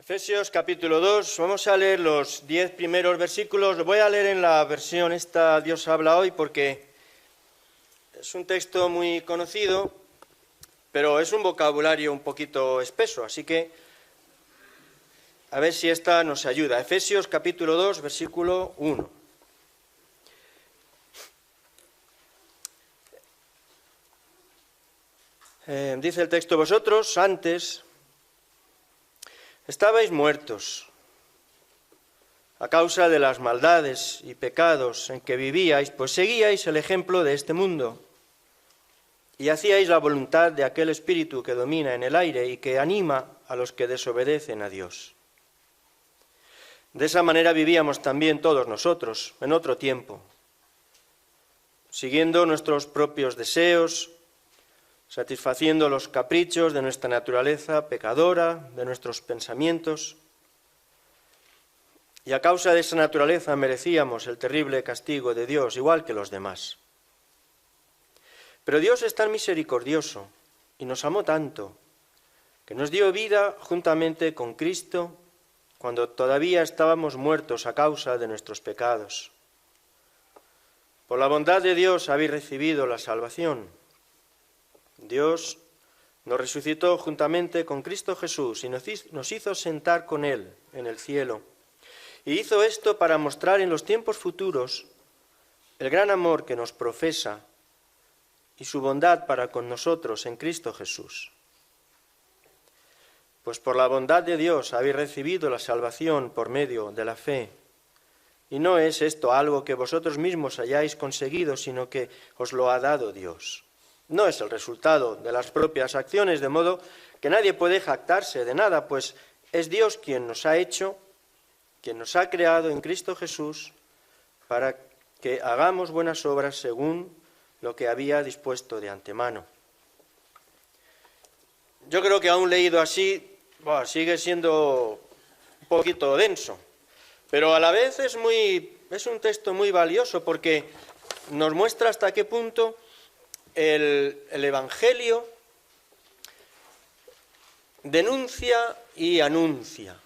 Efesios capítulo 2, vamos a leer los 10 primeros versículos. Lo voy a leer en la versión esta Dios habla hoy porque es un texto muy conocido, pero es un vocabulario un poquito espeso, así que a ver si esta nos ayuda. Efesios capítulo 2, versículo 1. Dice el texto: vosotros antes estabais muertos a causa de las maldades y pecados en que vivíais, pues seguíais el ejemplo de este mundo y hacíais la voluntad de aquel espíritu que domina en el aire y que anima a los que desobedecen a Dios. De esa manera vivíamos también todos nosotros en otro tiempo, siguiendo nuestros propios deseos, satisfaciendo los caprichos de nuestra naturaleza pecadora, de nuestros pensamientos. Y a causa de esa naturaleza merecíamos el terrible castigo de Dios, igual que los demás. Pero Dios es tan misericordioso y nos amó tanto, que nos dio vida juntamente con Cristo cuando todavía estábamos muertos a causa de nuestros pecados. Por la bondad de Dios habéis recibido la salvación. Dios nos resucitó juntamente con Cristo Jesús y nos hizo sentar con Él en el cielo. Y hizo esto para mostrar en los tiempos futuros el gran amor que nos profesa y su bondad para con nosotros en Cristo Jesús. Pues por la bondad de Dios habéis recibido la salvación por medio de la fe. Y no es esto algo que vosotros mismos hayáis conseguido, sino que os lo ha dado Dios. No es el resultado de las propias acciones, de modo que nadie puede jactarse de nada, pues es Dios quien nos ha hecho, quien nos ha creado en Cristo Jesús, para que hagamos buenas obras según lo que había dispuesto de antemano. Yo creo que aún leído así, sigue siendo un poquito denso, pero a la vez es un texto muy valioso porque nos muestra hasta qué punto el Evangelio denuncia y anuncia.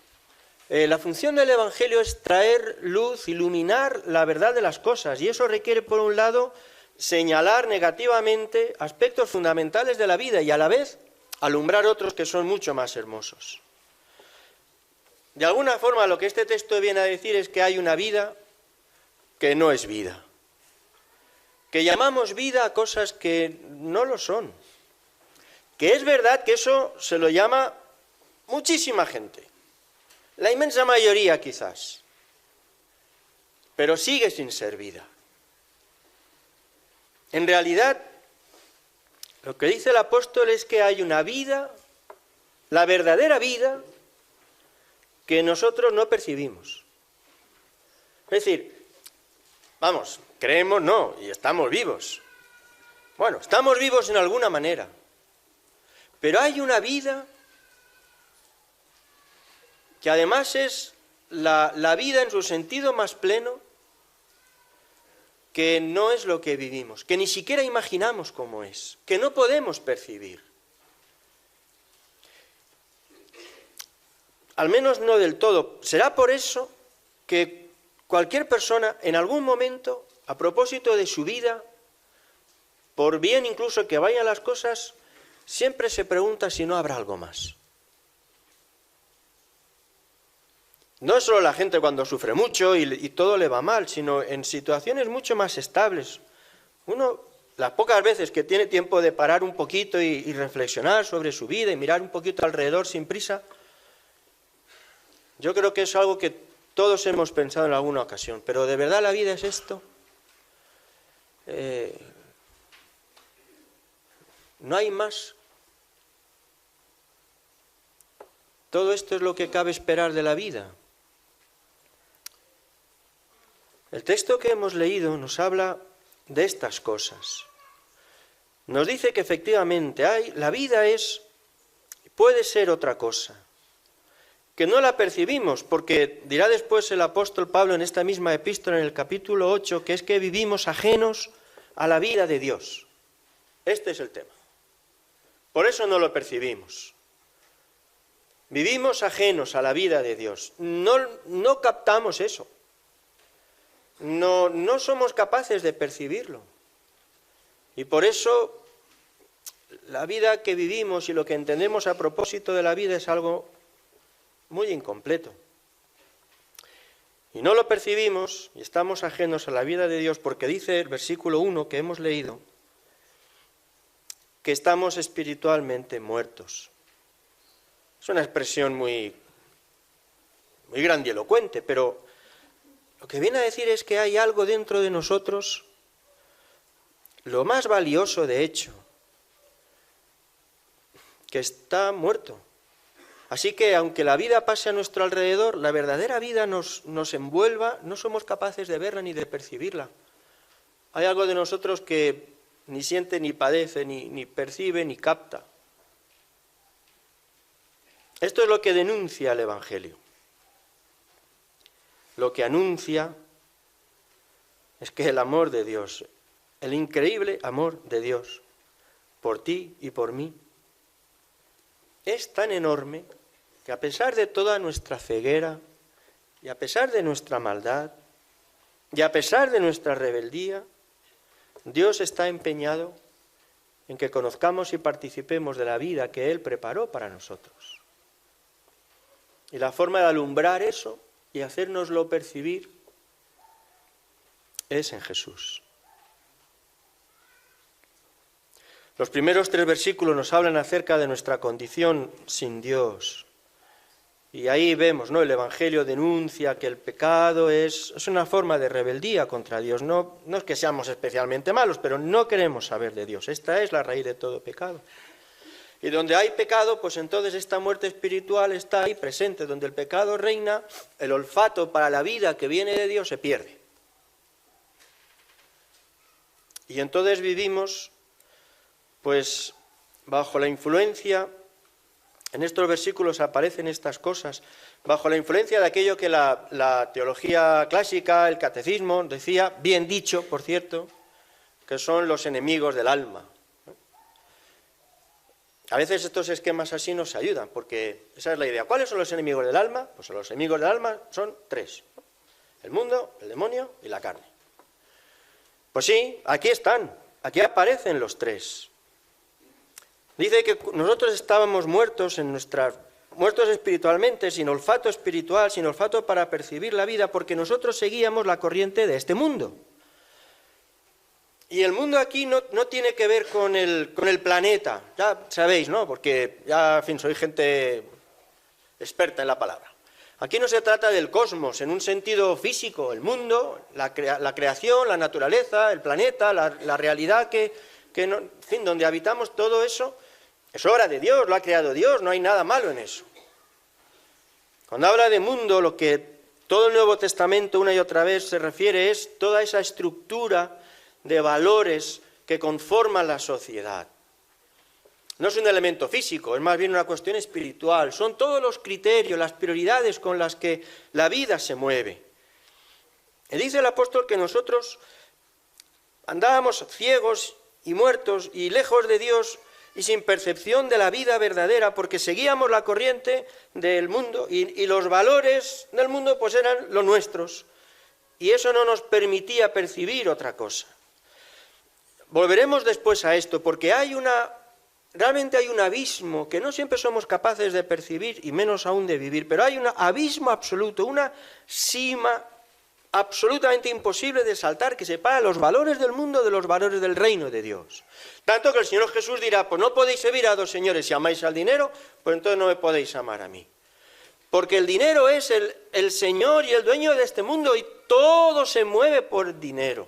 La función del Evangelio es traer luz, iluminar la verdad de las cosas, y eso requiere, por un lado, señalar negativamente aspectos fundamentales de la vida y a la vez alumbrar otros que son mucho más hermosos. De alguna forma, lo que este texto viene a decir es que hay una vida que no es vida, que llamamos vida a cosas que no lo son, que es verdad que eso se lo llama muchísima gente, la inmensa mayoría quizás, pero sigue sin ser vida. En realidad, lo que dice el apóstol es que hay una vida, la verdadera vida, que nosotros no percibimos. Es decir, creemos no, y estamos vivos. Bueno, estamos vivos en alguna manera, pero hay una vida que además es la vida en su sentido más pleno, que no es lo que vivimos, que ni siquiera imaginamos cómo es, que no podemos percibir. Al menos no del todo. Será por eso que cualquier persona en algún momento, a propósito de su vida, por bien incluso que vayan las cosas, siempre se pregunta si no habrá algo más. No es solo la gente cuando sufre mucho y todo le va mal, sino en situaciones mucho más estables. Uno, las pocas veces que tiene tiempo de parar un poquito y reflexionar sobre su vida y mirar un poquito alrededor sin prisa, yo creo que es algo que todos hemos pensado en alguna ocasión. Pero ¿de verdad la vida es esto? ¿No hay más? ¿Todo esto es lo que cabe esperar de la vida? El texto que hemos leído nos habla de estas cosas. Nos dice que efectivamente la vida puede ser otra cosa, que no la percibimos, porque dirá después el apóstol Pablo en esta misma epístola, en el capítulo 8, que es que vivimos ajenos a la vida de Dios. Este es el tema. Por eso no lo percibimos. Vivimos ajenos a la vida de Dios. No captamos eso. No somos capaces de percibirlo. Y por eso la vida que vivimos y lo que entendemos a propósito de la vida es algo muy incompleto. Y no lo percibimos y estamos ajenos a la vida de Dios porque dice el versículo 1 que hemos leído que estamos espiritualmente muertos. Es una expresión muy grandilocuente, pero lo que viene a decir es que hay algo dentro de nosotros, lo más valioso de hecho, que está muerto. Así que aunque la vida pase a nuestro alrededor, la verdadera vida nos envuelva, no somos capaces de verla ni de percibirla. Hay algo de nosotros que ni siente, ni padece, ni percibe, ni capta. Esto es lo que denuncia el Evangelio. Lo que anuncia es que el amor de Dios, el increíble amor de Dios por ti y por mí, es tan enorme que a pesar de toda nuestra ceguera y a pesar de nuestra maldad y a pesar de nuestra rebeldía, Dios está empeñado en que conozcamos y participemos de la vida que Él preparó para nosotros. Y la forma de alumbrar eso y hacérnoslo percibir es en Jesús. Los primeros 3 versículos nos hablan acerca de nuestra condición sin Dios. Y ahí vemos, ¿no? El Evangelio denuncia que el pecado es una forma de rebeldía contra Dios. No es que seamos especialmente malos, pero no queremos saber de Dios. Esta es la raíz de todo pecado. Y donde hay pecado, pues entonces esta muerte espiritual está ahí presente. Donde el pecado reina, el olfato para la vida que viene de Dios se pierde. Y entonces vivimos, pues, bajo la influencia, en estos versículos aparecen estas cosas, bajo la influencia de aquello que la teología clásica, el catecismo, decía, bien dicho, por cierto, que son los enemigos del alma. A veces estos esquemas así nos ayudan, porque esa es la idea. ¿Cuáles son los enemigos del alma? Pues los enemigos del alma son 3. El mundo, el demonio y la carne. Pues sí, aquí están, aquí aparecen los 3. Dice que nosotros estábamos muertos muertos espiritualmente, sin olfato espiritual, sin olfato para percibir la vida, porque nosotros seguíamos la corriente de este mundo. Y el mundo aquí no tiene que ver con el planeta, ya sabéis, ¿no? Porque ya, en fin, soy gente experta en la palabra. Aquí no se trata del cosmos en un sentido físico, el mundo, la creación, la naturaleza, el planeta, la realidad en fin, donde habitamos, todo eso es obra de Dios, lo ha creado Dios, no hay nada malo en eso. Cuando habla de mundo, lo que todo el Nuevo Testamento una y otra vez se refiere es toda esa estructura de valores que conforman la sociedad. No es un elemento físico, es más bien una cuestión espiritual. Son todos los criterios, las prioridades con las que la vida se mueve. Y dice el apóstol que nosotros andábamos ciegos y muertos y lejos de Dios y sin percepción de la vida verdadera, porque seguíamos la corriente del mundo y los valores del mundo pues eran los nuestros. Y eso no nos permitía percibir otra cosa. Volveremos después a esto, porque realmente hay un abismo que no siempre somos capaces de percibir y menos aún de vivir, pero hay un abismo absoluto, una cima absolutamente imposible de saltar que separa los valores del mundo de los valores del reino de Dios. Tanto que el Señor Jesús dirá, pues no podéis servir a 2 señores, si amáis al dinero, pues entonces no me podéis amar a mí. Porque el dinero es el Señor y el dueño de este mundo y todo se mueve por dinero.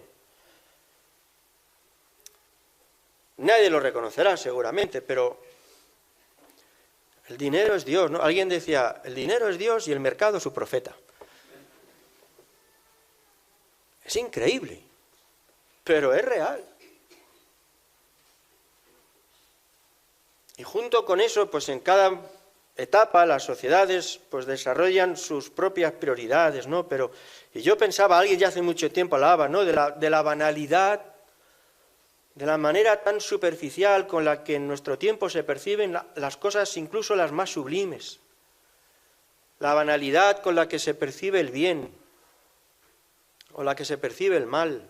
Nadie lo reconocerá seguramente, pero el dinero es Dios, ¿no? Alguien decía, el dinero es Dios y el mercado su profeta. Es increíble, pero es real. Y junto con eso, pues en cada etapa las sociedades pues desarrollan sus propias prioridades, ¿no? Y yo pensaba, alguien ya hace mucho tiempo hablaba, ¿no? De la banalidad, de la manera tan superficial con la que en nuestro tiempo se perciben las cosas, incluso las más sublimes. la banalidad con la que se percibe el bien o la que se percibe el mal,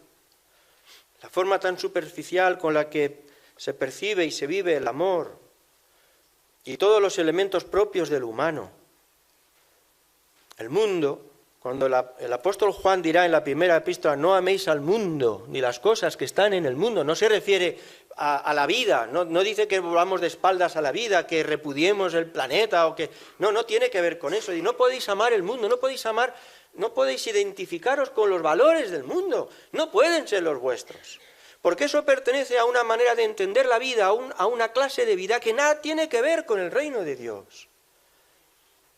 la forma tan superficial con la que se percibe y se vive el amor y todos los elementos propios del humano. El mundo, cuando el apóstol Juan dirá en la primera epístola, no améis al mundo ni las cosas que están en el mundo, no se refiere a la vida, no dice que volvamos de espaldas a la vida, que repudiemos el planeta o que... No tiene que ver con eso. Y no podéis amar el mundo, no podéis identificaros con los valores del mundo, no pueden ser los vuestros. Porque eso pertenece a una manera de entender la vida, a una clase de vida que nada tiene que ver con el reino de Dios.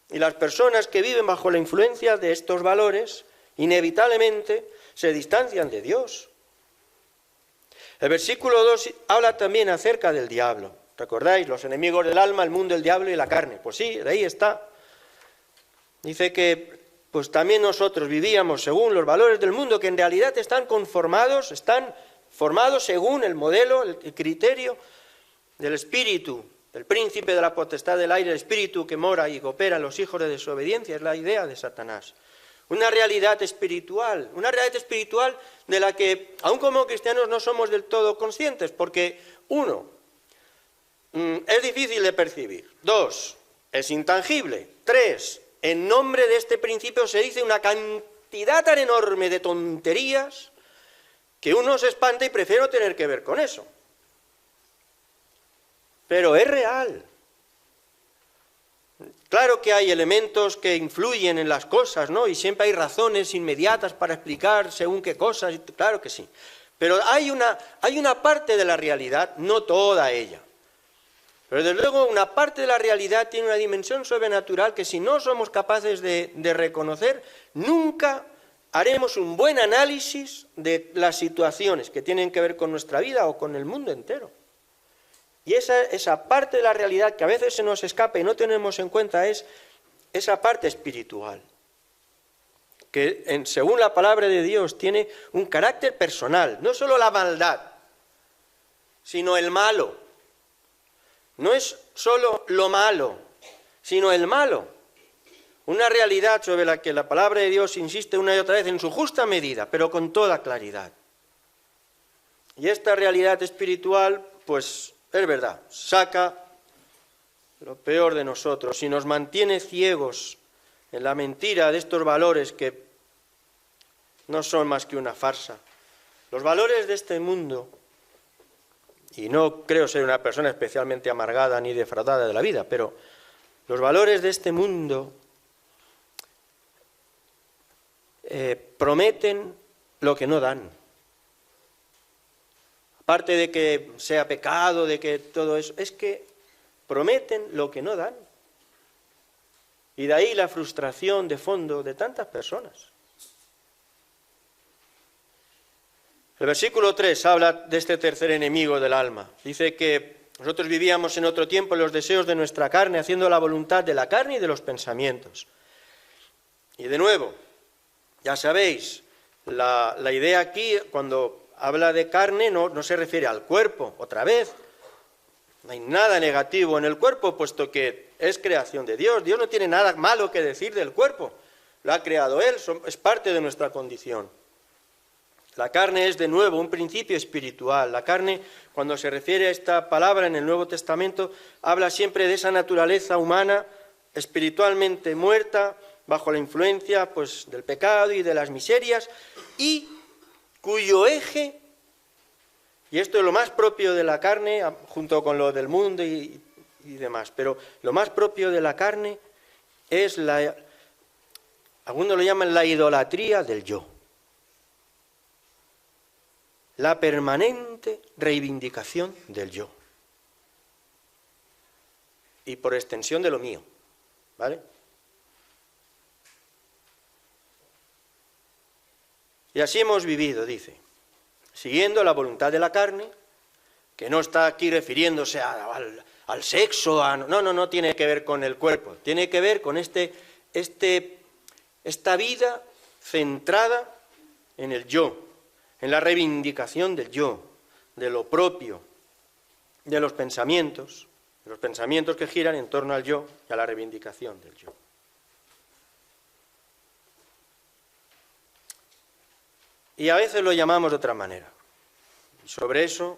Y las personas que viven bajo la influencia de estos valores, inevitablemente se distancian de Dios. El versículo 2 habla también acerca del diablo. ¿Recordáis? Los enemigos del alma, el mundo, el diablo y la carne. Pues sí, de ahí está. Dice que pues también nosotros vivíamos según los valores del mundo, que en realidad están formados según el modelo, el criterio del espíritu, del príncipe de la potestad del aire, el espíritu que mora y opera en los hijos de desobediencia, es la idea de Satanás. Una realidad espiritual de la que, aun como cristianos, no somos del todo conscientes, porque, uno, es difícil de percibir, dos, es intangible, tres, en nombre de este principio se dice una cantidad tan enorme de tonterías que uno se espanta y prefiere no tener que ver con eso. Pero es real. Claro que hay elementos que influyen en las cosas, ¿no? Y siempre hay razones inmediatas para explicar según qué cosas, claro que sí. Pero hay una parte de la realidad, no toda ella. Pero desde luego una parte de la realidad tiene una dimensión sobrenatural que si no somos capaces de reconocer, nunca haremos un buen análisis de las situaciones que tienen que ver con nuestra vida o con el mundo entero. Y esa parte de la realidad que a veces se nos escapa y no tenemos en cuenta es esa parte espiritual, que según la palabra de Dios tiene un carácter personal, no solo la maldad, sino el malo. No es solo lo malo, sino el malo. Una realidad sobre la que la palabra de Dios insiste una y otra vez en su justa medida, pero con toda claridad. Y esta realidad espiritual, pues es verdad, saca lo peor de nosotros y nos mantiene ciegos en la mentira de estos valores que no son más que una farsa. Los valores de este mundo, y no creo ser una persona especialmente amargada ni defraudada de la vida, pero los valores de este mundo prometen lo que no dan. Aparte de que sea pecado, de que todo eso, es que prometen lo que no dan. Y de ahí la frustración de fondo de tantas personas. El versículo 3 habla de este tercer enemigo del alma. Dice que nosotros vivíamos en otro tiempo en los deseos de nuestra carne, haciendo la voluntad de la carne y de los pensamientos. Y de nuevo, ya sabéis, la idea aquí, cuando habla de carne, no se refiere al cuerpo, otra vez. No hay nada negativo en el cuerpo, puesto que es creación de Dios. Dios no tiene nada malo que decir del cuerpo. Lo ha creado Él, es parte de nuestra condición. La carne es, de nuevo, un principio espiritual. La carne, cuando se refiere a esta palabra en el Nuevo Testamento, habla siempre de esa naturaleza humana, espiritualmente muerta, bajo la influencia pues, del pecado y de las miserias, y cuyo eje, y esto es lo más propio de la carne, junto con lo del mundo y demás, pero lo más propio de la carne es algunos lo llaman la idolatría del yo. La permanente reivindicación del yo. Y por extensión de lo mío, ¿vale? Y así hemos vivido, dice, siguiendo la voluntad de la carne, que no está aquí refiriéndose al sexo, no tiene que ver con el cuerpo, tiene que ver con esta vida centrada en el yo, en la reivindicación del yo, de lo propio, de los pensamientos que giran en torno al yo y a la reivindicación del yo. y a veces lo llamamos de otra manera. Y sobre eso,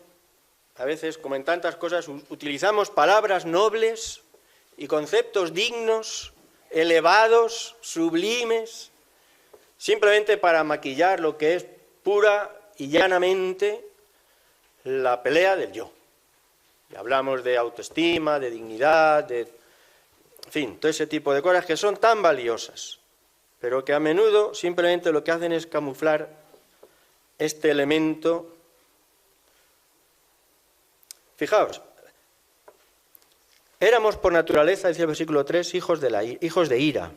a veces, como en tantas cosas, utilizamos palabras nobles y conceptos dignos, elevados, sublimes, simplemente para maquillar lo que es pura y llanamente la pelea del yo. Y hablamos de autoestima, de dignidad, en fin, todo ese tipo de cosas que son tan valiosas, pero que a menudo simplemente lo que hacen es camuflar este elemento. Fijaos, éramos por naturaleza, decía el versículo 3, hijos de ira.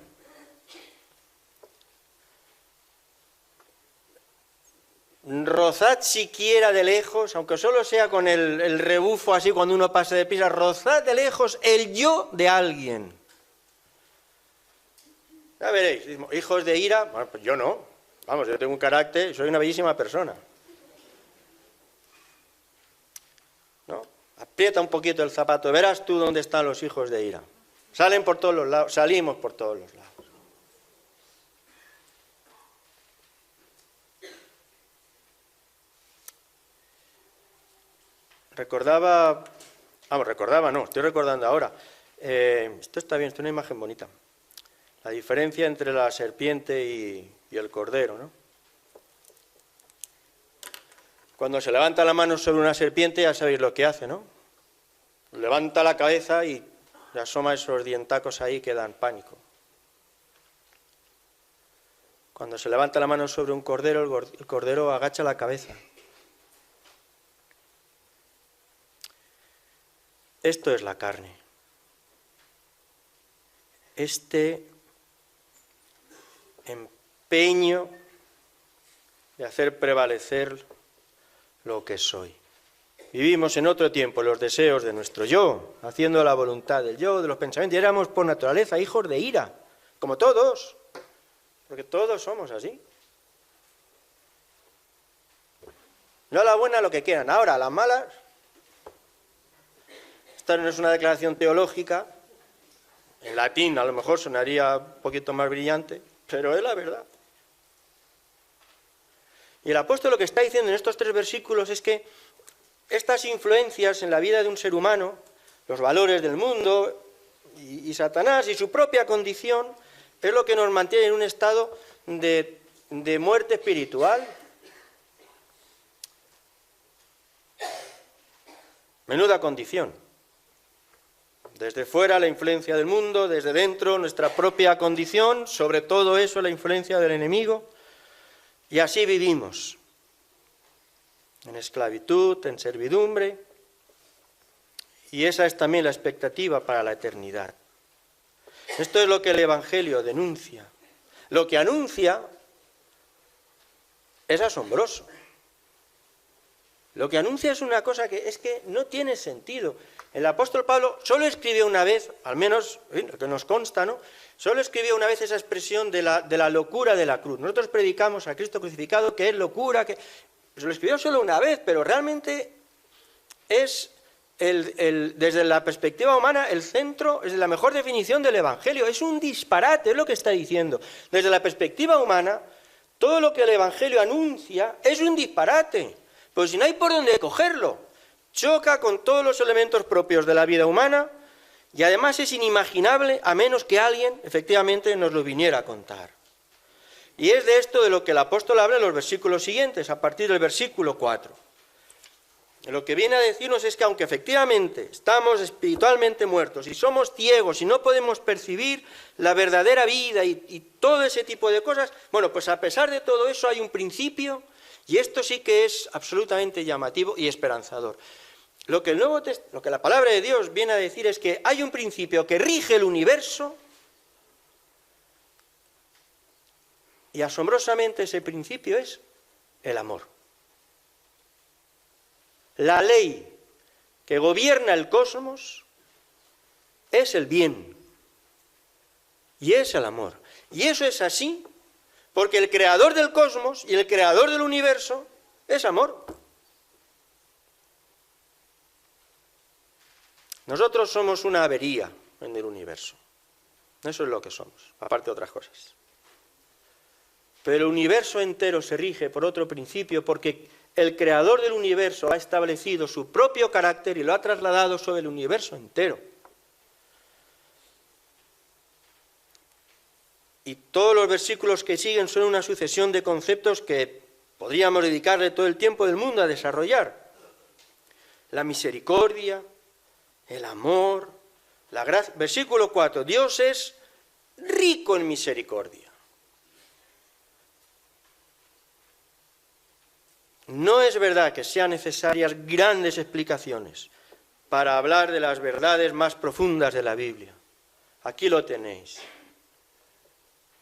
Rozad siquiera de lejos, aunque solo sea con el rebufo así cuando uno pasa de prisa, rozad de lejos el yo de alguien. Ya veréis, hijos de ira, bueno, pues yo no. Vamos, yo tengo un carácter, soy una bellísima persona. ¿No? Aprieta un poquito el zapato, verás tú dónde están los hijos de ira. Salen por todos los lados, salimos por todos los lados. Estoy recordando ahora. Esto está bien, esto es una imagen bonita. La diferencia entre la serpiente y el cordero, ¿no? Cuando se levanta la mano sobre una serpiente, ya sabéis lo que hace, ¿no? Levanta la cabeza y le asoma esos dientacos ahí que dan pánico. Cuando se levanta la mano sobre un cordero, el cordero agacha la cabeza. Esto es la carne. Este empeño de hacer prevalecer lo que soy. Vivimos en otro tiempo los deseos de nuestro yo, haciendo la voluntad del yo, de los pensamientos, y éramos por naturaleza hijos de ira, como todos, porque todos somos así. No a la buena lo que quieran, ahora a las malas. Esta no es una declaración teológica, en latín a lo mejor sonaría un poquito más brillante, pero es la verdad. Y el apóstol lo que está diciendo en estos 3 versículos es que estas influencias en la vida de un ser humano, los valores del mundo y Satanás y su propia condición, es lo que nos mantiene en un estado de muerte espiritual. Menuda condición. Desde fuera la influencia del mundo, desde dentro nuestra propia condición, sobre todo eso la influencia del enemigo, y así vivimos, en esclavitud, en servidumbre, y esa es también la expectativa para la eternidad. Esto es lo que el Evangelio denuncia. Lo que anuncia es asombroso. Lo que anuncia es una cosa que es que no tiene sentido. El apóstol Pablo solo escribió una vez, al menos lo que nos consta, ¿no? Solo escribió una vez esa expresión de la locura de la cruz. Nosotros predicamos a Cristo crucificado, que es locura, que se lo escribió solo una vez, pero realmente es desde la perspectiva humana el centro, es la mejor definición del Evangelio. Es un disparate, es lo que está diciendo. Desde la perspectiva humana, todo lo que el Evangelio anuncia es un disparate. Pues si no hay por dónde cogerlo, choca con todos los elementos propios de la vida humana y además es inimaginable a menos que alguien efectivamente nos lo viniera a contar. Y es de esto de lo que el apóstol habla en los versículos siguientes, a partir del versículo 4. Lo que viene a decirnos es que aunque efectivamente estamos espiritualmente muertos y somos ciegos y no podemos percibir la verdadera vida y todo ese tipo de cosas, bueno, pues a pesar de todo eso hay un principio. Y esto sí que es absolutamente llamativo y esperanzador. Lo que la palabra de Dios viene a decir es que hay un principio que rige el universo y asombrosamente ese principio es el amor. La ley que gobierna el cosmos es el bien y es el amor. Y eso es así porque el creador del cosmos y el creador del universo es amor. Nosotros somos una avería en el universo. Eso es lo que somos, aparte de otras cosas. Pero el universo entero se rige por otro principio, porque el creador del universo ha establecido su propio carácter y lo ha trasladado sobre el universo entero. Y todos los versículos que siguen son una sucesión de conceptos que podríamos dedicarle todo el tiempo del mundo a desarrollar. La misericordia, el amor, la gracia. Versículo 4, Dios es rico en misericordia. No es verdad que sean necesarias grandes explicaciones para hablar de las verdades más profundas de la Biblia. Aquí lo tenéis.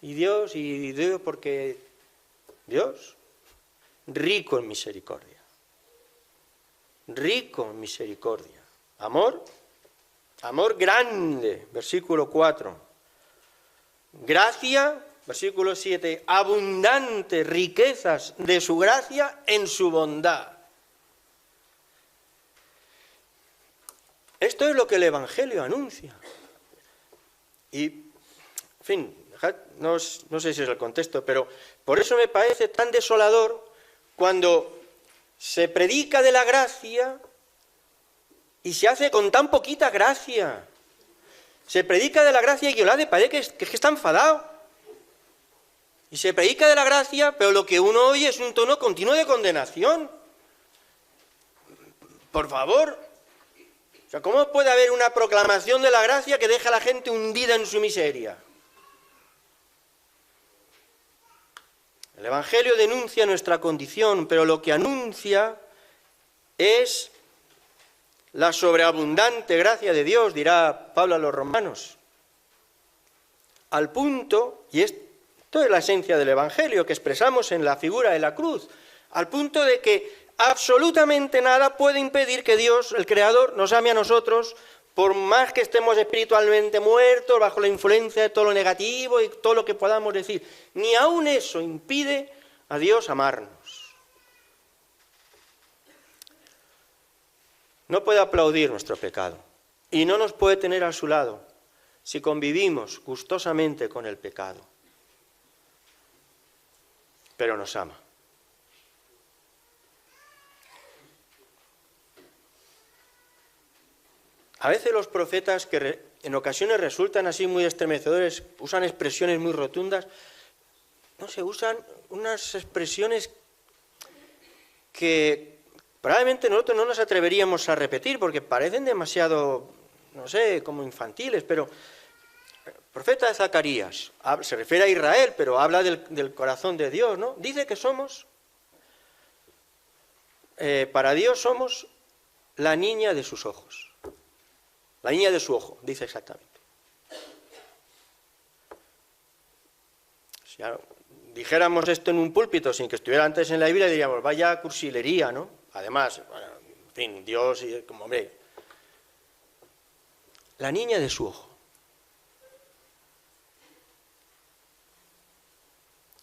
Y Dios, porque Dios, rico en misericordia. Rico en misericordia. Amor, amor grande, versículo 4. Gracia, versículo 7, abundantes riquezas de su gracia en su bondad. Esto es lo que el Evangelio anuncia. Y, en fin, no sé si es el contexto, pero por eso me parece tan desolador cuando se predica de la gracia y se hace con tan poquita gracia. Se predica de la gracia y Yolande parece que está enfadado. Y se predica de la gracia, pero lo que uno oye es un tono continuo de condenación. Por favor. O sea, ¿cómo puede haber una proclamación de la gracia que deja a la gente hundida en su miseria? El Evangelio denuncia nuestra condición, pero lo que anuncia es la sobreabundante gracia de Dios, dirá Pablo a los romanos. Al punto, y esto es la esencia del Evangelio que expresamos en la figura de la cruz, al punto de que absolutamente nada puede impedir que Dios, el Creador, nos ame a nosotros, por más que estemos espiritualmente muertos, bajo la influencia de todo lo negativo y todo lo que podamos decir. Ni aun eso impide a Dios amarnos. No puede aplaudir nuestro pecado y no nos puede tener a su lado si convivimos gustosamente con el pecado. Pero nos ama. A veces los profetas, que en ocasiones resultan así muy estremecedores, usan expresiones muy rotundas, usan unas expresiones que probablemente nosotros no nos atreveríamos a repetir porque parecen demasiado, como infantiles, pero el profeta de Zacarías se refiere a Israel, pero habla del corazón de Dios, ¿no? Dice que somos, para Dios somos la niña de sus ojos. La niña de su ojo, dice exactamente. Si dijéramos esto en un púlpito sin que estuviera antes en la Biblia, diríamos, vaya cursilería, ¿no? Además, en fin, Dios, como hombre. La niña de su ojo.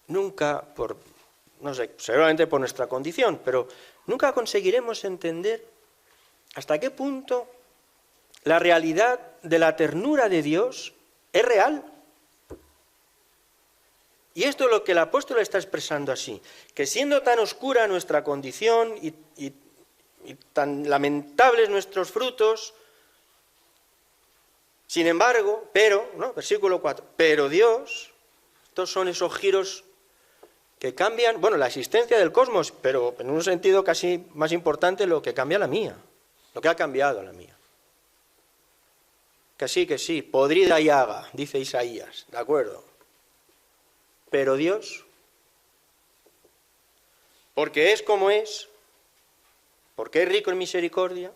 Nunca, seguramente por nuestra condición, pero nunca conseguiremos entender hasta qué punto la realidad de la ternura de Dios es real. Y esto es lo que el apóstol está expresando así, que siendo tan oscura nuestra condición y tan lamentables nuestros frutos, sin embargo, versículo 4, pero Dios, estos son esos giros que cambian, la existencia del cosmos, pero en un sentido casi más importante lo que cambia la mía, lo que ha cambiado la mía. Que sí, podrida y haga, dice Isaías, ¿de acuerdo? Pero Dios, porque es como es, porque es rico en misericordia,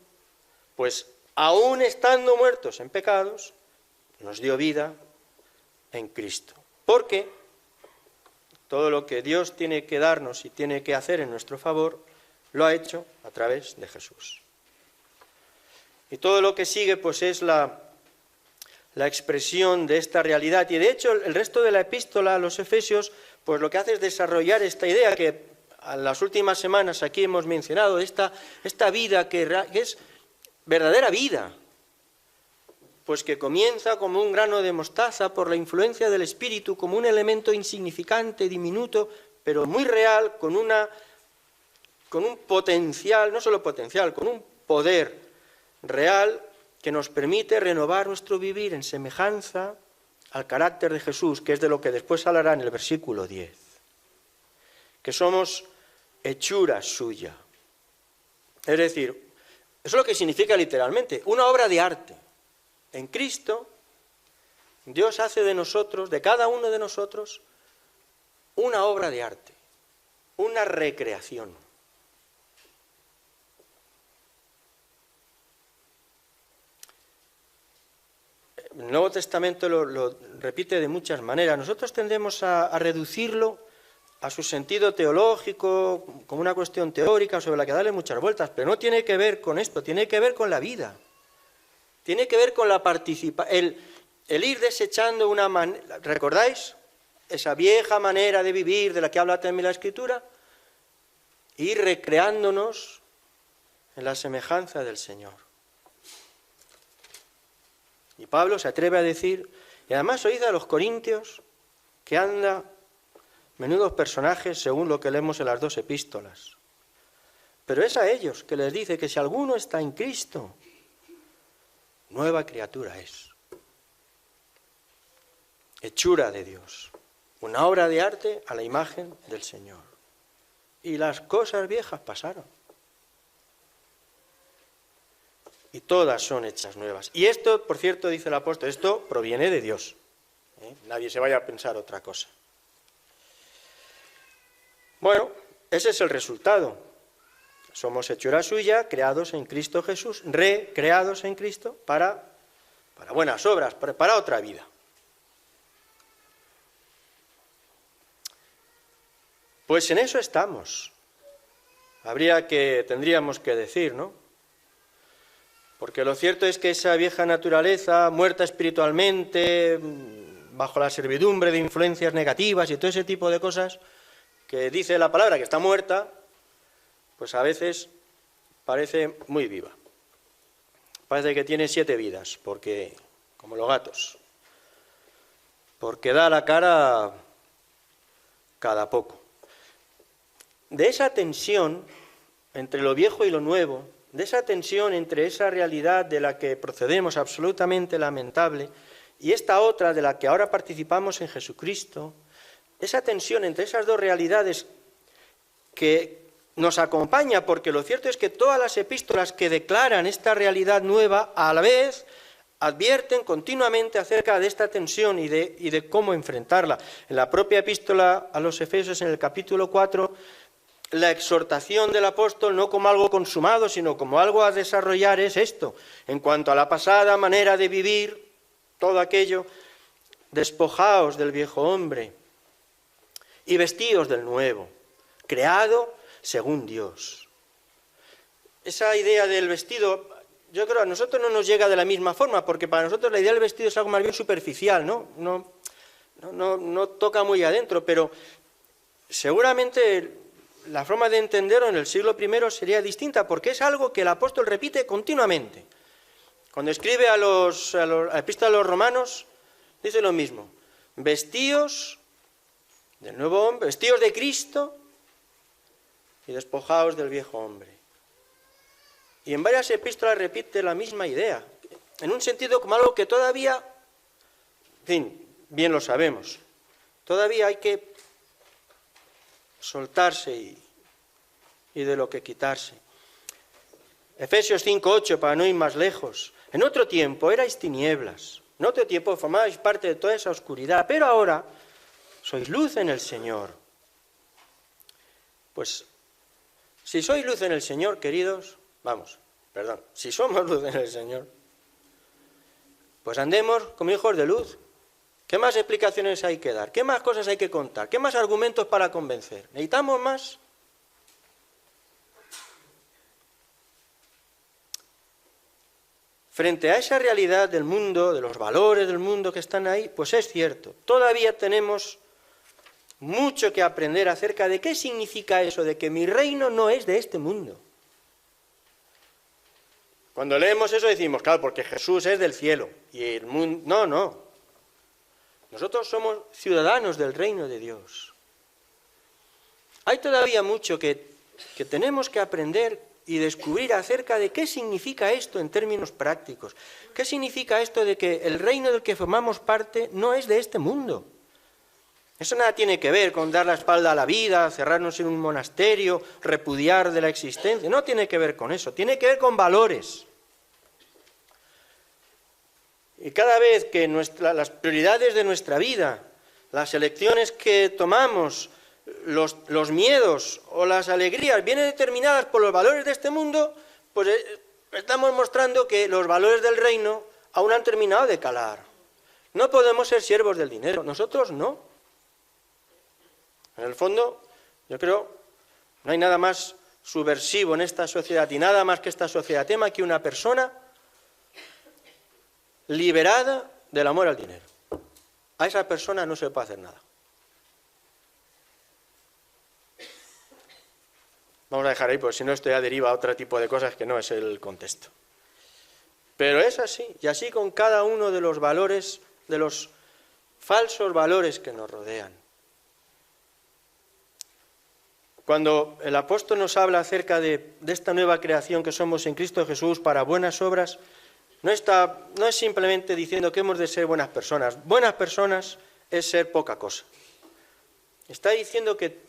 pues aún estando muertos en pecados, nos dio vida en Cristo. Porque todo lo que Dios tiene que darnos y tiene que hacer en nuestro favor, lo ha hecho a través de Jesús. Y todo lo que sigue, pues es la expresión de esta realidad. Y de hecho el resto de la epístola a los Efesios pues lo que hace es desarrollar esta idea que en las últimas semanas aquí hemos mencionado, esta vida que es verdadera vida. pues que comienza como un grano de mostaza por la influencia del Espíritu, como un elemento insignificante, diminuto, pero muy real, con un potencial, no solo potencial, con un poder real que nos permite renovar nuestro vivir en semejanza al carácter de Jesús, que es de lo que después hablará en el versículo 10, que somos hechura suya. Es decir, eso es lo que significa literalmente, una obra de arte. En Cristo, Dios hace de nosotros, de cada uno de nosotros, una obra de arte, una recreación. El Nuevo Testamento lo repite de muchas maneras. Nosotros tendemos a reducirlo a su sentido teológico, como una cuestión teórica sobre la que darle muchas vueltas, pero no tiene que ver con esto, tiene que ver con la vida. Tiene que ver con la participación, el ir desechando una manera, ¿recordáis? Esa vieja manera de vivir de la que habla también la Escritura, ir recreándonos en la semejanza del Señor. Y Pablo se atreve a decir, y además oíd a los corintios, que anda menudos personajes según lo que leemos en las dos epístolas. Pero es a ellos que les dice que si alguno está en Cristo, nueva criatura es. Hechura de Dios. Una obra de arte a la imagen del Señor. Y las cosas viejas pasaron. Y todas son hechas nuevas. Y esto, por cierto, dice el apóstol, esto proviene de Dios. Nadie se vaya a pensar otra cosa. Bueno, ese es el resultado. Somos hechura suya, creados en Cristo Jesús, recreados en Cristo para buenas obras, para otra vida. Pues en eso estamos. Tendríamos que decir, ¿no? Porque lo cierto es que esa vieja naturaleza, muerta espiritualmente, bajo la servidumbre de influencias negativas y todo ese tipo de cosas, que dice la palabra que está muerta, pues a veces parece muy viva. Parece que tiene 7 vidas, porque, como los gatos, porque da la cara cada poco. De esa tensión entre lo viejo y lo nuevo, de esa tensión entre esa realidad de la que procedemos absolutamente lamentable y esta otra de la que ahora participamos en Jesucristo, esa tensión entre esas dos realidades que nos acompaña, porque lo cierto es que todas las epístolas que declaran esta realidad nueva, a la vez advierten continuamente acerca de esta tensión y de cómo enfrentarla. En la propia epístola a los Efesios, en el capítulo 4, la exhortación del apóstol, no como algo consumado, sino como algo a desarrollar, es esto. En cuanto a la pasada manera de vivir, todo aquello, despojaos del viejo hombre y vestíos del nuevo, creado según Dios. Esa idea del vestido, yo creo, a nosotros no nos llega de la misma forma, porque para nosotros la idea del vestido es algo más bien superficial, no toca muy adentro, pero seguramente la forma de entenderlo en el siglo I sería distinta, porque es algo que el apóstol repite continuamente. Cuando escribe a la epístola a los romanos, dice lo mismo: vestíos del nuevo hombre, vestíos de Cristo y despojaos del viejo hombre. Y en varias epístolas repite la misma idea, en un sentido como algo que todavía, en fin, bien lo sabemos, todavía hay que soltarse y de lo que quitarse. Efesios 5:8, para no ir más lejos. En otro tiempo erais tinieblas, en otro tiempo formabais parte de toda esa oscuridad, pero ahora sois luz en el Señor. Pues si sois luz en el Señor, queridos, si somos luz en el Señor, pues andemos como hijos de luz. ¿Qué más explicaciones hay que dar? ¿Qué más cosas hay que contar? ¿Qué más argumentos para convencer? ¿Necesitamos más? Frente a esa realidad del mundo, de los valores del mundo que están ahí, pues es cierto, todavía tenemos mucho que aprender acerca de qué significa eso, de que mi reino no es de este mundo. Cuando leemos eso decimos, claro, porque Jesús es del cielo y el mundo... No, no. Nosotros somos ciudadanos del reino de Dios. Hay todavía mucho que tenemos que aprender y descubrir acerca de qué significa esto en términos prácticos. ¿Qué significa esto de que el reino del que formamos parte no es de este mundo? Eso nada tiene que ver con dar la espalda a la vida, cerrarnos en un monasterio, repudiar de la existencia. No tiene que ver con eso, tiene que ver con valores. Y cada vez que las prioridades de nuestra vida, las elecciones que tomamos, los miedos o las alegrías vienen determinadas por los valores de este mundo, pues estamos mostrando que los valores del reino aún han terminado de calar. No podemos ser siervos del dinero, nosotros no. En el fondo, yo creo, no hay nada más subversivo en esta sociedad y nada más que esta sociedad tema que una persona liberada del amor al dinero. A esa persona no se le puede hacer nada. Vamos a dejar ahí, porque si no esto ya deriva a otro tipo de cosas que no es el contexto. Pero es así, y así con cada uno de los valores, de los falsos valores que nos rodean. Cuando el apóstol nos habla acerca de esta nueva creación que somos en Cristo Jesús para buenas obras, no es simplemente diciendo que hemos de ser buenas personas. Buenas personas es ser poca cosa. Está diciendo que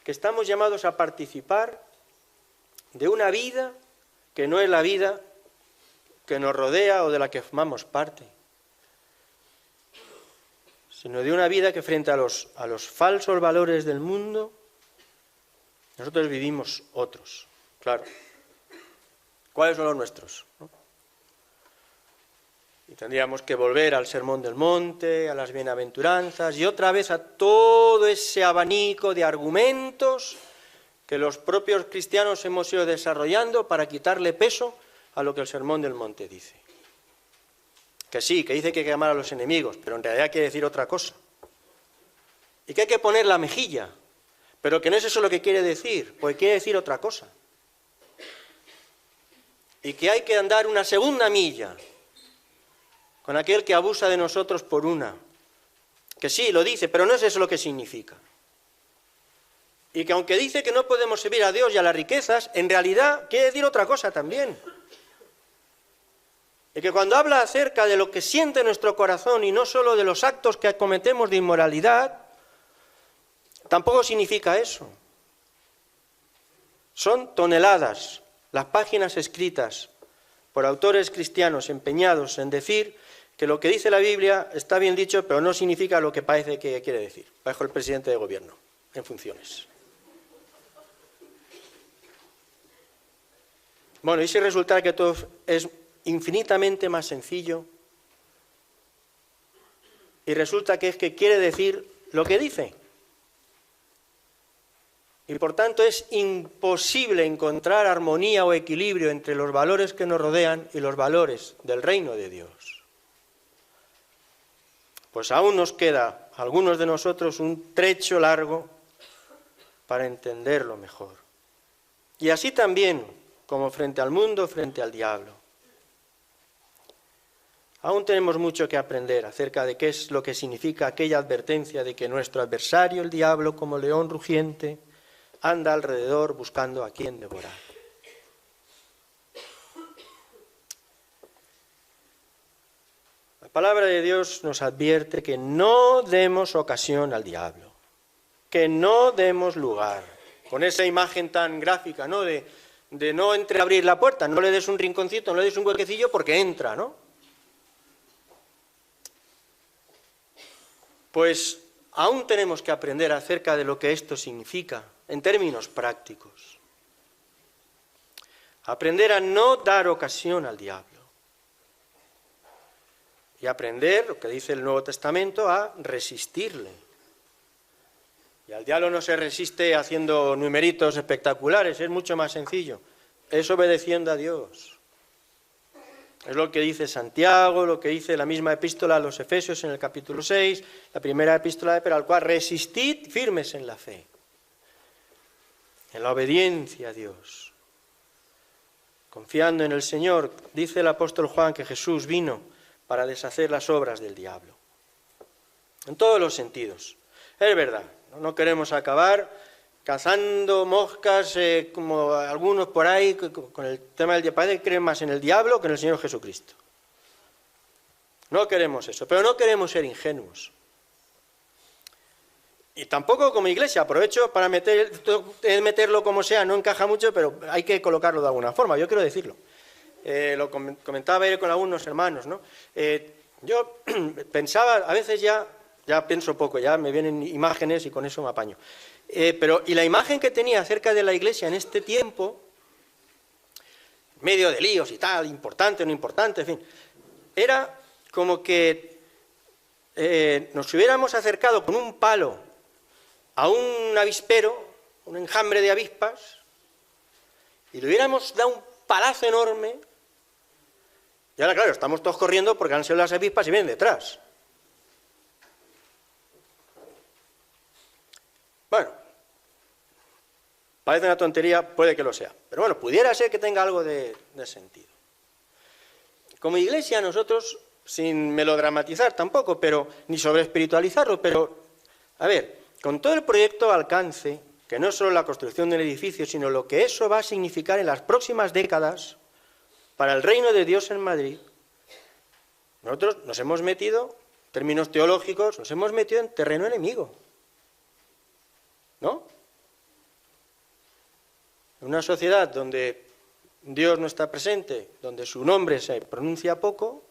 estamos llamados a participar de una vida que no es la vida que nos rodea o de la que formamos parte, sino de una vida que frente a los falsos valores del mundo, nosotros vivimos otros, claro. ¿Cuáles son los nuestros? ¿No? Y tendríamos que volver al Sermón del Monte, a las bienaventuranzas y otra vez a todo ese abanico de argumentos que los propios cristianos hemos ido desarrollando para quitarle peso a lo que el Sermón del Monte dice. Que sí, que dice que hay que amar a los enemigos, pero en realidad quiere decir otra cosa. Y que hay que poner la mejilla, pero que no es eso lo que quiere decir, porque quiere decir otra cosa. Y que hay que andar una segunda milla con aquel que abusa de nosotros por una. Que sí, lo dice, pero no es eso lo que significa. Y que aunque dice que no podemos servir a Dios y a las riquezas, en realidad quiere decir otra cosa también. Y que cuando habla acerca de lo que siente nuestro corazón y no solo de los actos que cometemos de inmoralidad, tampoco significa eso. Son toneladas las páginas escritas por autores cristianos empeñados en decir que lo que dice la Biblia está bien dicho, pero no significa lo que parece que quiere decir. Bajo el presidente de gobierno, en funciones. Bueno, y si resulta que todo es infinitamente más sencillo, y resulta que es que quiere decir lo que dice. Y por tanto es imposible encontrar armonía o equilibrio entre los valores que nos rodean y los valores del reino de Dios. Pues aún nos queda, a algunos de nosotros, un trecho largo para entenderlo mejor. Y así también, como frente al mundo, frente al diablo. Aún tenemos mucho que aprender acerca de qué es lo que significa aquella advertencia de que nuestro adversario, el diablo, como león rugiente, anda alrededor buscando a quien devorar. La palabra de Dios nos advierte que no demos ocasión al diablo, que no demos lugar. Con esa imagen tan gráfica, ¿no? De no entreabrir la puerta, no le des un rinconcito, no le des un huequecillo porque entra, ¿no? Pues aún tenemos que aprender acerca de lo que esto significa en términos prácticos. Aprender a no dar ocasión al diablo. Y aprender, lo que dice el Nuevo Testamento, a resistirle. Y al diablo no se resiste haciendo numeritos espectaculares, es mucho más sencillo. Es obedeciendo a Dios. Es lo que dice Santiago, lo que dice la misma epístola a los Efesios en el capítulo 6, la primera epístola de Pedro, al cual resistid firmes en la fe, en la obediencia a Dios. confiando en el Señor. Dice el apóstol Juan que Jesús vino para deshacer las obras del diablo. En todos los sentidos. Es verdad, no queremos acabar cazando moscas como algunos por ahí con el tema del diablo. Parece que creen más en el diablo que en el Señor Jesucristo. No queremos eso, pero no queremos ser ingenuos. Y tampoco como iglesia, aprovecho para meterlo como sea, no encaja mucho, pero hay que colocarlo de alguna forma, yo quiero decirlo. Lo comentaba ayer con algunos hermanos, ¿no? Yo pensaba, a veces ya pienso poco, ya me vienen imágenes y con eso me apaño. Y la imagen que tenía acerca de la iglesia en este tiempo, medio de líos y tal, importante, no importante, en fin, era como que nos hubiéramos acercado con un palo a un avispero, un enjambre de avispas, y le hubiéramos dado un palazo enorme, y ahora claro, estamos todos corriendo porque han sido las avispas y vienen detrás. Bueno, parece una tontería, puede que lo sea, pero bueno, pudiera ser que tenga algo de sentido. Como iglesia nosotros, sin melodramatizar tampoco, pero ni sobre espiritualizarlo, pero, a ver, con todo el proyecto Alcance, que no es solo la construcción del edificio, sino lo que eso va a significar en las próximas décadas para el reino de Dios en Madrid, nosotros nos hemos metido, en términos teológicos, nos hemos metido en terreno enemigo. ¿No? En una sociedad donde Dios no está presente, donde su nombre se pronuncia poco,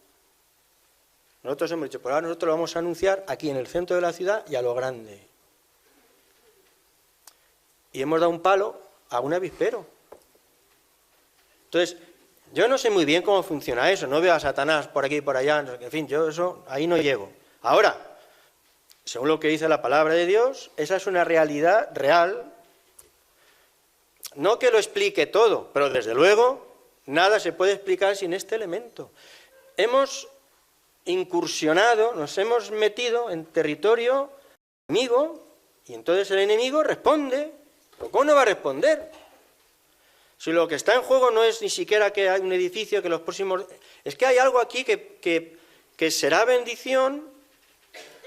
nosotros hemos dicho, por ahora nosotros lo vamos a anunciar aquí en el centro de la ciudad y a lo grande. Y hemos dado un palo a un avispero. Entonces, yo no sé muy bien cómo funciona eso, no veo a Satanás por aquí y por allá, en fin, yo eso, ahí no llego. Ahora, según lo que dice la palabra de Dios, esa es una realidad real, no que lo explique todo, pero desde luego nada se puede explicar sin este elemento. Hemos incursionado, nos hemos metido en territorio enemigo, y entonces el enemigo responde. ¿Pero cómo no va a responder? Si lo que está en juego no es ni siquiera que hay un edificio, que los próximos... Es que hay algo aquí que será bendición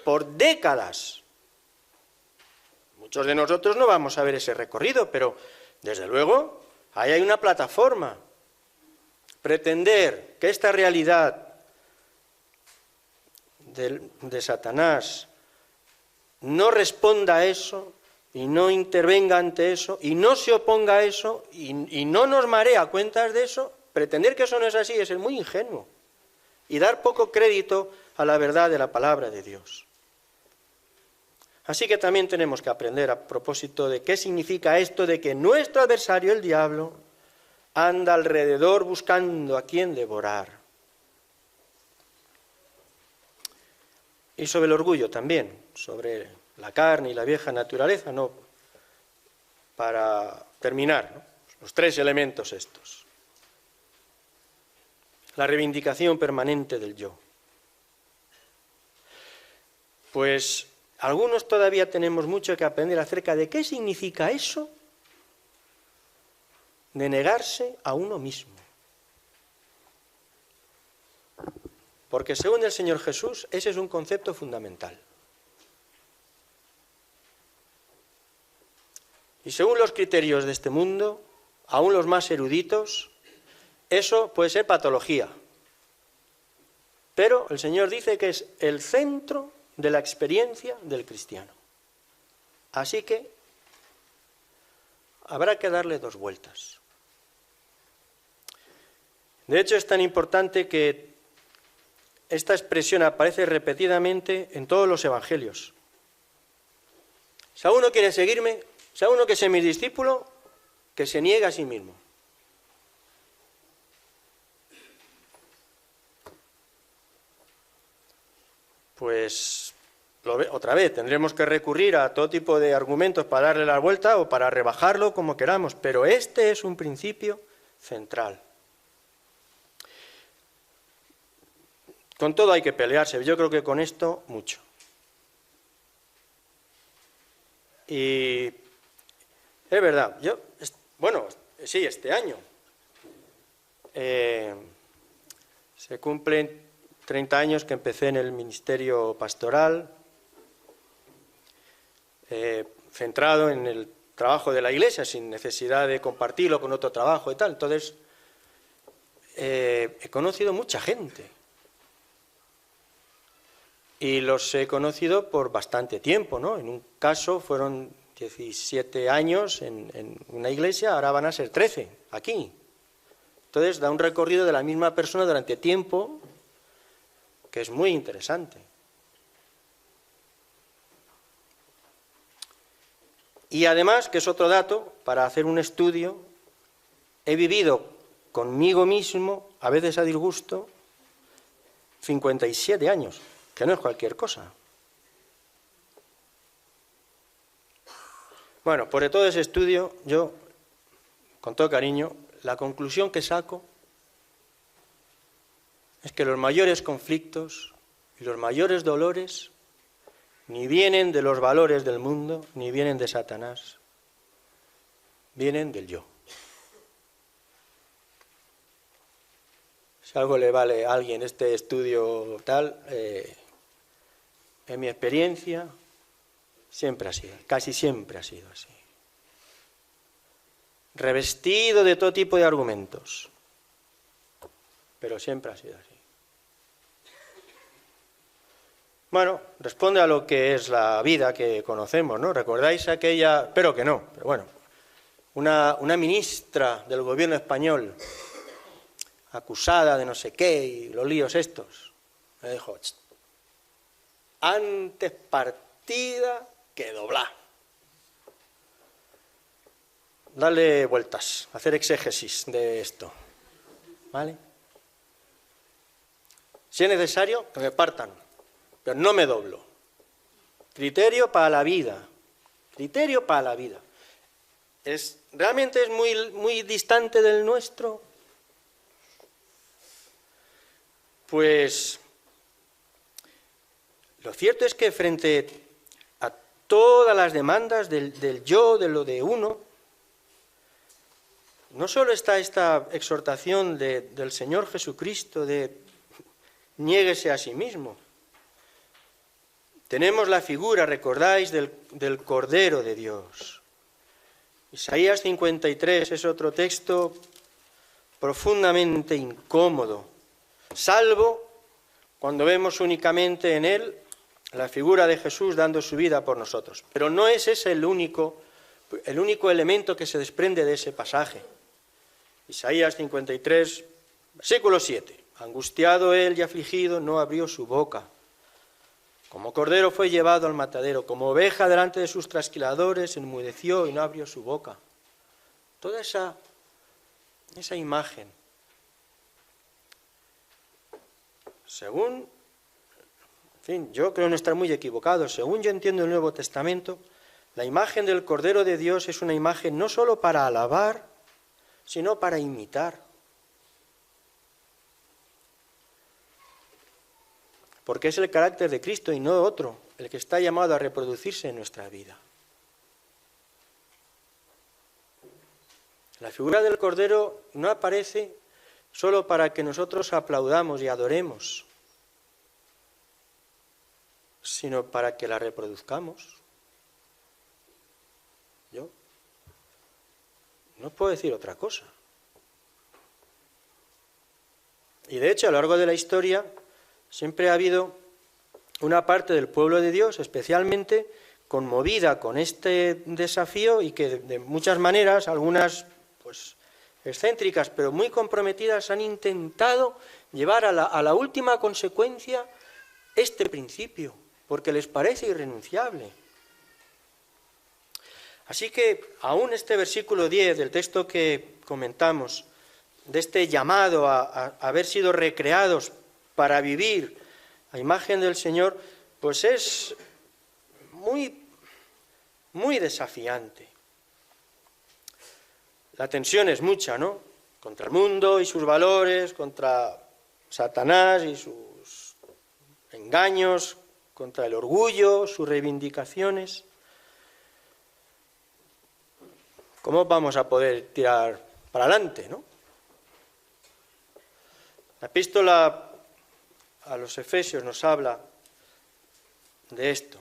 por décadas. Muchos de nosotros no vamos a ver ese recorrido, pero desde luego ahí hay una plataforma. Pretender que esta realidad de Satanás no responda a eso y no intervenga ante eso y no se oponga a eso y no nos marea a cuentas de eso, pretender que eso no es así es ser muy ingenuo y dar poco crédito a la verdad de la palabra de Dios. Así que también tenemos que aprender a propósito de qué significa esto de que nuestro adversario, el diablo, anda alrededor buscando a quien devorar. Y sobre el orgullo también, sobre la carne y la vieja naturaleza, no, para terminar, ¿no? Los tres elementos estos. La reivindicación permanente del yo. Pues algunos todavía tenemos mucho que aprender acerca de qué significa eso de negarse a uno mismo. Porque según el Señor Jesús, ese es un concepto fundamental. Y según los criterios de este mundo, aún los más eruditos, eso puede ser patología. Pero el Señor dice que es el centro de la experiencia del cristiano. Así que habrá que darle dos vueltas. De hecho, es tan importante que esta expresión aparece repetidamente en todos los evangelios. Si alguno quiere seguirme, si alguno que sea mi discípulo, que se niegue a sí mismo. Pues otra vez tendremos que recurrir a todo tipo de argumentos para darle la vuelta o para rebajarlo como queramos, pero este es un principio central. Con todo hay que pelearse, yo creo que con esto mucho. Y es verdad, sí, este año se cumplen 30 años que empecé en el ministerio pastoral, centrado en el trabajo de la Iglesia, sin necesidad de compartirlo con otro trabajo y tal. Entonces, he conocido mucha gente. Y los he conocido por bastante tiempo, ¿no? En un caso fueron 17 años en una iglesia, ahora van a ser 13, aquí. Entonces, da un recorrido de la misma persona durante tiempo, que es muy interesante. Y además, que es otro dato, para hacer un estudio, he vivido conmigo mismo, a veces a disgusto, 57 años, que no es cualquier cosa. Bueno, por todo ese estudio, yo, con todo cariño, la conclusión que saco es que los mayores conflictos y los mayores dolores ni vienen de los valores del mundo, ni vienen de Satanás, vienen del yo. Si algo le vale a alguien este estudio tal, en mi experiencia siempre ha sido, casi siempre ha sido así. Revestido de todo tipo de argumentos, pero siempre ha sido así. Bueno, responde a lo que es la vida que conocemos, ¿no? ¿Recordáis aquella, espero que no, pero bueno, una ministra del gobierno español acusada de no sé qué y los líos estos? Me dijo, antes partida que doblar. Darle vueltas, hacer exégesis de esto, ¿vale? Si es necesario, que me partan, pero no me doblo. Criterio para la vida, criterio para la vida. ¿Realmente es muy distante del nuestro? Pues lo cierto es que frente a todas las demandas del yo, de lo de uno, no solo está esta exhortación del Señor Jesucristo de niéguese a sí mismo. Tenemos la figura, recordáis, del Cordero de Dios. Isaías 53 es otro texto profundamente incómodo, salvo cuando vemos únicamente en él la figura de Jesús dando su vida por nosotros. Pero no es ese el único elemento que se desprende de ese pasaje. Isaías 53, versículo 7. Angustiado él y afligido, no abrió su boca. Como cordero fue llevado al matadero, como oveja delante de sus trasquiladores, enmudeció y no abrió su boca. Toda esa imagen, según, en fin, yo creo no estar muy equivocado, según yo entiendo el Nuevo Testamento, la imagen del Cordero de Dios es una imagen no solo para alabar, sino para imitar. Porque es el carácter de Cristo y no otro, el que está llamado a reproducirse en nuestra vida. La figura del Cordero no aparece solo para que nosotros aplaudamos y adoremos, sino para que la reproduzcamos. Yo no puedo decir otra cosa. Y de hecho, a lo largo de la historia, siempre ha habido una parte del pueblo de Dios especialmente conmovida con este desafío y que de muchas maneras, algunas pues excéntricas pero muy comprometidas, han intentado llevar a la última consecuencia este principio, porque les parece irrenunciable. Así que aún este versículo 10 del texto que comentamos, de este llamado a haber sido recreados para vivir a imagen del Señor, pues es muy, muy desafiante. La tensión es mucha, ¿no? Contra el mundo y sus valores, contra Satanás y sus engaños, contra el orgullo, sus reivindicaciones. ¿Cómo vamos a poder tirar para adelante, no? La epístola a los Efesios nos habla de esto.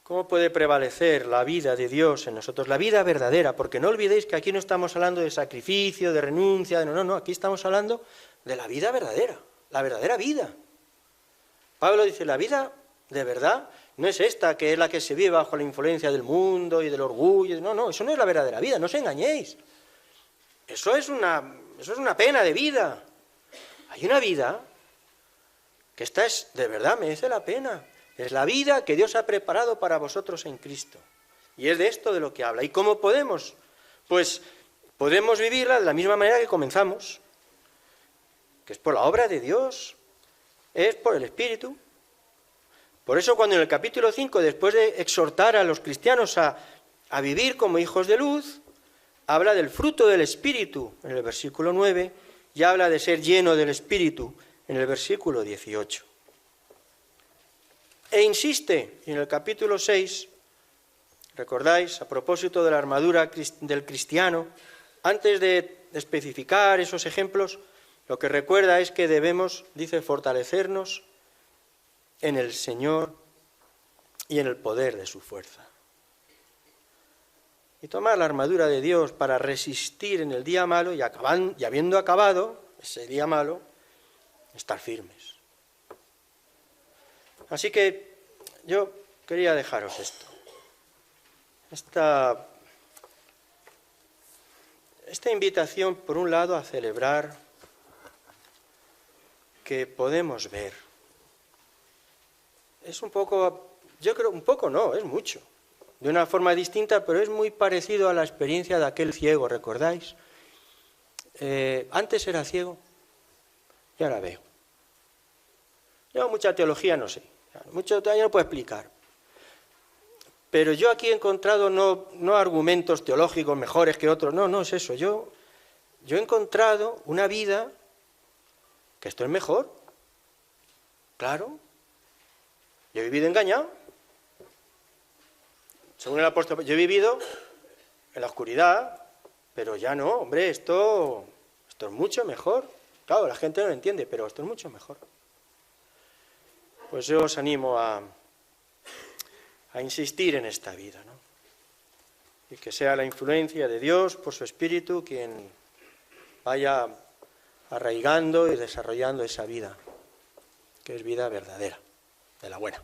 ¿Cómo puede prevalecer la vida de Dios en nosotros? La vida verdadera, porque no olvidéis que aquí no estamos hablando de sacrificio, de renuncia, no, aquí estamos hablando de la vida verdadera, la verdadera vida. Pablo dice, la vida de verdad no es esta, que es la que se vive bajo la influencia del mundo y del orgullo. No, eso no es la verdadera vida, no os engañéis. Eso es una pena de vida. Hay una vida que esta es, de verdad, merece la pena. Es la vida que Dios ha preparado para vosotros en Cristo. Y es de esto de lo que habla. ¿Y cómo podemos? Pues podemos vivirla de la misma manera que comenzamos, que es por la obra de Dios, es por el Espíritu. Por eso cuando en el capítulo 5, después de exhortar a los cristianos a vivir como hijos de luz, habla del fruto del Espíritu en el versículo 9 y habla de ser lleno del Espíritu en el versículo 18. E insiste en el capítulo 6, recordáis, a propósito de la armadura del cristiano, antes de especificar esos ejemplos, lo que recuerda es que debemos, dice, fortalecernos en el Señor y en el poder de su fuerza. Y tomar la armadura de Dios para resistir en el día malo y habiendo acabado ese día malo, estar firmes. Así que yo quería dejaros esto. Esta invitación, por un lado, a celebrar que podemos ver. Es un poco, yo creo, un poco no, es mucho. De una forma distinta, pero es muy parecido a la experiencia de aquel ciego, ¿recordáis? Antes era ciego y ahora veo. Yo mucha teología no sé, mucho todavía no puedo explicar. Pero yo aquí he encontrado no argumentos teológicos mejores que otros, no es eso. Yo he encontrado una vida que esto es mejor. Claro, yo he vivido engañado. Según el apóstol, yo he vivido en la oscuridad, pero ya no, hombre, esto es mucho mejor. Claro, la gente no lo entiende, pero esto es mucho mejor. Pues yo os animo a insistir en esta vida, ¿no? Y que sea la influencia de Dios por su Espíritu quien vaya arraigando y desarrollando esa vida, que es vida verdadera, de la buena.